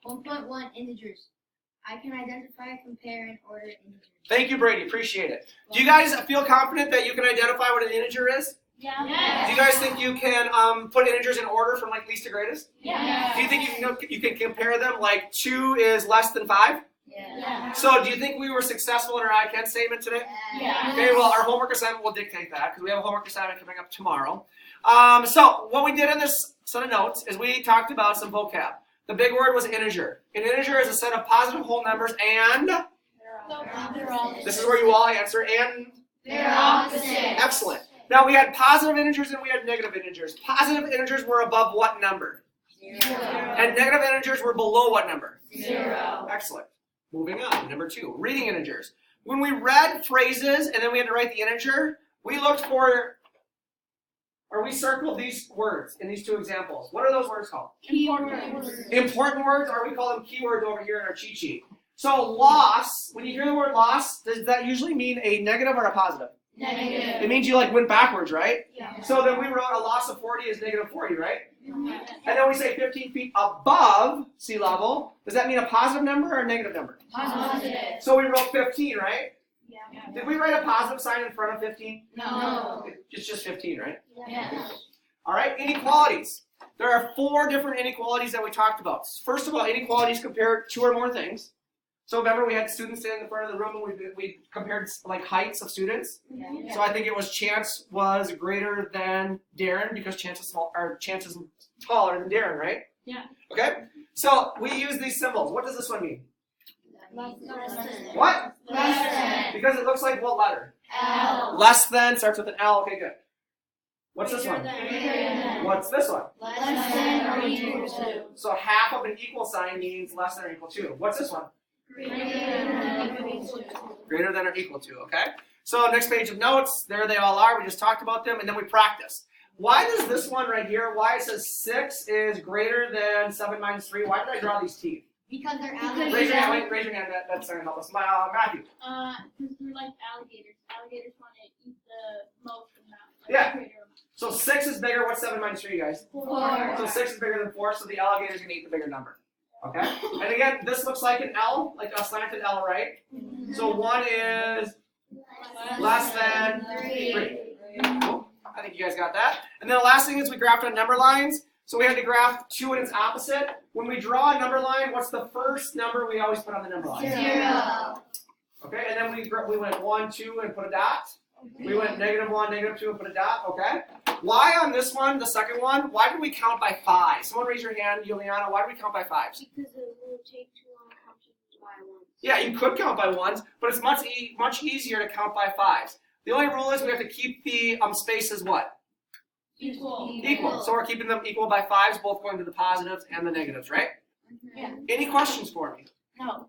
1.1 integers. I can identify, compare, and order integers. Thank you, Brady. Appreciate it. Do you guys feel confident that you can identify what an integer is? Yeah. Do you guys think you can put integers in order from like least to greatest? Yeah. Do you think you can compare them like 2 is less than 5? Yeah. So do you think we were successful in our I can statement today? Yeah. Okay, well our homework assignment will dictate that because we have a homework assignment coming up tomorrow. So what we did in this set of notes is we talked about some vocab. The big word was integer. An integer is a set of positive whole numbers and this is where you all answer and They're opposite. excellent. Now we had positive integers and we had negative integers. Positive integers were above what number? 0. And negative integers were below what number? 0. Excellent. Moving on, number 2, reading integers. When we read phrases and then we had to write the integer, we looked for, or we circled these words in these 2 examples. What are those words called? Keywords. Important words, or we call them keywords over here in our cheat sheet. So loss, when you hear the word loss, does that usually mean a negative or a positive? Negative. It means you like went backwards, right? Yeah. So then we wrote a loss of 40 is negative 40, right? And then we say 15 feet above sea level. Does that mean a positive number or a negative number? Positive. So we wrote 15, right? Yeah. Did we write a positive sign in front of 15? No. It's just 15, right? Yeah. All right, inequalities. There are 4 different inequalities that we talked about. First of all, inequalities compare 2 or more things. So remember we had students standing in the front of the room and we compared like heights of students. Yeah. So I think it was Chance was greater than Darren because Chance is taller than Darren, right? Yeah. Okay? So we use these symbols. What does this one mean? Less than. What? Less than. Because it looks like what letter? L. Less than starts with an L. Okay, good. What's this one? Greater than. What's this one? Less than or equal to. So half of an equal sign means less than or equal to. What's this one? Greater than or equal to. Greater than or equal to, okay? So next page of notes, there they all are. We just talked about them, and then we practice. Why does this one right here, why it says 6 is greater than 7 minus 3, why did I draw these teeth? Because they're Raise your hand, raise your hand, that's going to help us. Matthew. Because they're like alligators. Alligators want to eat the most amount. Like Yeah. greater amount. So 6 is bigger, what's 7 minus 3, you guys? 4. So 6 is bigger than 4, so the alligator's going to eat the bigger number. Okay? And again, this looks like an L, like a slanted L, right? So 1 is less than 3. Cool. I think you guys got that. And then the last thing is we graphed on number lines. So we had to graph 2 and its opposite. When we draw a number line, what's the first number we always put on the number line? 0. Okay, and then we went 1, 2, and put a dot. We went -1, -2, and put a dot, okay? Why on this one, the second one, why did we count by 5? Someone raise your hand, Juliana, why did we count by 5s? Because it will take too long to count by one. Yeah, you could count by 1s, but it's much easier to count by 5s. The only rule is we have to keep the spaces what? Equal. So we're keeping them equal by 5s, both going to the positives and the negatives, right? Yeah. Any questions for me? No.